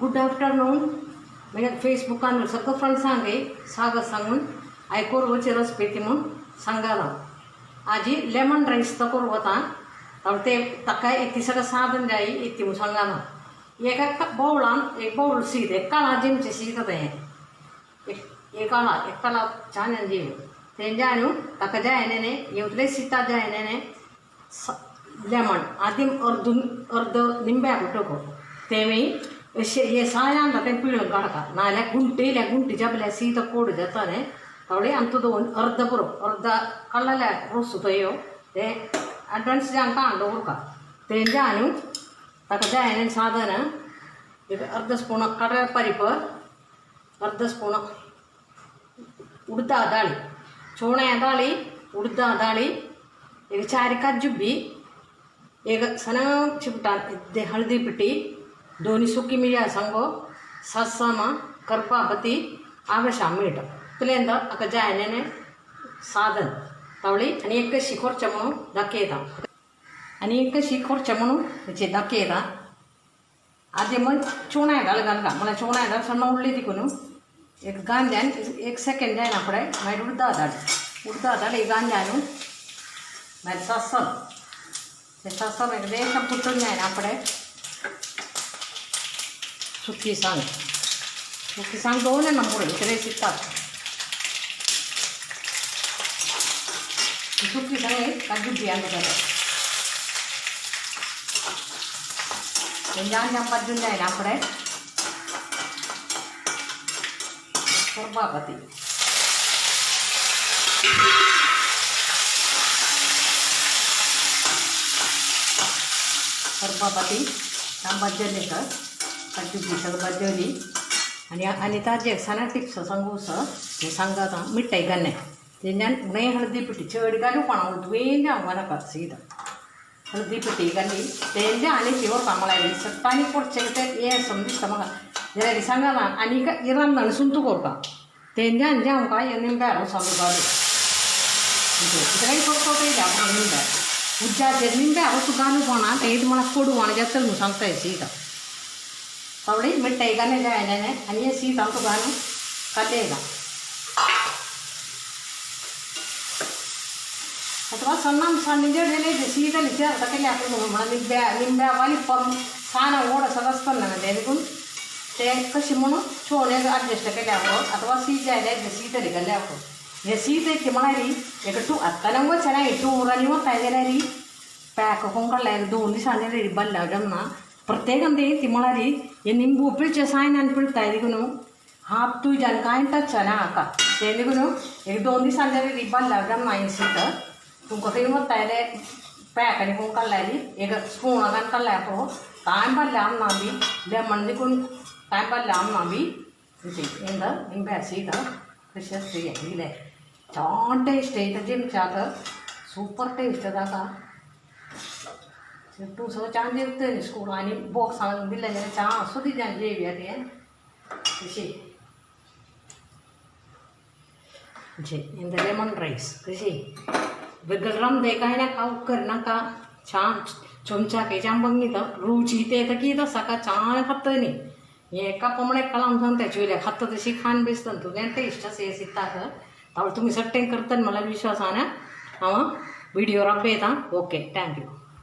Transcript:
good afternoon म्हणजे फेसबुकान सगळं friend सांगे सागत सांगून आयकोर वचे रस पेती म्हणून सांगाला आजी लेमन राईस तकोर होता तर ते तका एक सगळं साधन जाई इतकी म्हणून सांगाला एका बाउलान एक बाउल सीद एक काळा जिमचे सीद एक काळा छान जीव ते जाणू तका जायने येवतले सीता जायने लेमन आधी अर्ध निंबे बिटको तेमी ये सायान ते पिळून काढका नाल्यार गुंटी जबल्या सीत कोड जाताने थोडे अंतदो अर्ध बरो अर्ध कल्ला रोस तयो ते अड्वांस जांका अंड उरका ते जाणू तका जायने साधन अर्ध स्पून कड़े परिप अर्ध स्पून उड़दा दाळी चोणे दाळी उड़दा दाळी एक चार कज्जुब्बी एक सना चिपटा हळदी पिटी दोन्ही सुकी मिरया सांगो सस्सम कर्पापती आवश्यक मीठ तुलेंद अका जायने साधन तवळी आणि एक शिखोर चमणू दाखयता आणि एक शिखोर चमणू त्याचे दाखयता आधी मग चोणा घालका मला चोणा घाल सಣ್ಣ उडली तिकून एक गांजान एक सेकंड जाय ना पडे मागीर उडदा दाड एक गांजान मागीर सस्सम ते सस्सम एक देशम पुट्टून जाय ना पडे सुकी सांग दोन नंबर इकडे सिगतात सुकी सांग कज्जुब्बी अंगता जान पद्दून जाय ना पडे कर्पापती बज्जली तर कज्जुब्बी सगळं बज्जली आणि ताजे सना टिप्स सांगूस हे सांगाता मिठाई गन्ने ते उणे हळदी पिठी चड घालू पण दुवेन जावं नाका सीद हळदी पिठी घाली ते आणि शिवर कामाला सत्तानी पोटचे ये समजिस्ता म्हाका जाल्यार सांगाला आनी इरान नणसून तूं कोरता ते आमकां हे निंब्या रोसालो घालू इतराई करतो ते निंब्या उज्जाचे निंब्या रोस घालू पण ते मला कोडू आणि जास्त म्हणून सांगता सीद थोड़ी मिठाई गाने जाए आणि ये सीत हमको गानो कटेगा अथवा सन्नाम निजडले सीतली तकले निंब्या वाली सान ओढ सगळं देखून ते कशी म्हणून छोले अडजस्ट केल्यावर अथवा सीत जायला सीतली गेल्यावर हे सीत ಐತಿ म्हणाली एक टू आता नंग ಚೆನ್ನಾಗಿ ಟೂರಲ್ಲಿ ಹೋಗ್ತಾ ಇದ್ದಾರೆ ರೀ ಪ್ಯಾಕ್ ಕೊಂಕಲ್ಲ 2 ದಿವಸ ಅಂದ್ರೆ ಬಲ್ಲ ಜಮ್ನ प्रत्येकांदे ती म्हणाली हे निंबू पिळचे सायनान पिळताय देखून हाफ तू जान कांय टच ना आका ते देखून एक 2 दिसांनी रिब्बन लावून नाही सीत तुमकां खंय वतायले पॅक आनी कोण काडलाली एक स्पून घान काडला पळो कांय बारले आमना बी लेमन देखून कांय बारले आमना बी इंद निंब्या सीत कशी असते दिले छान टेस्ट आहे जिमच्याक सूपर टेस्ट जाता तू सगळं छान जेवते स्कूल आणि बॉक्स आणून दिले जाल्यार छान सुदी जाण जेवया ते कशी लेमन राईस कशी गरम दे काय नाका उकर नाका छान चमचा केच्यान बघितलं रुची ते तर की सका छान खात न्ही हे एका पमणे कलाम सांगता चुल्या खात तशी खान बेसतं तुझ्या टेस्ट असे सिताक त्यामुळे तुम्ही सट्टेन करतात मला विश्वास आहे ना हां व्हिडिओ राबयता ओके थँक्यू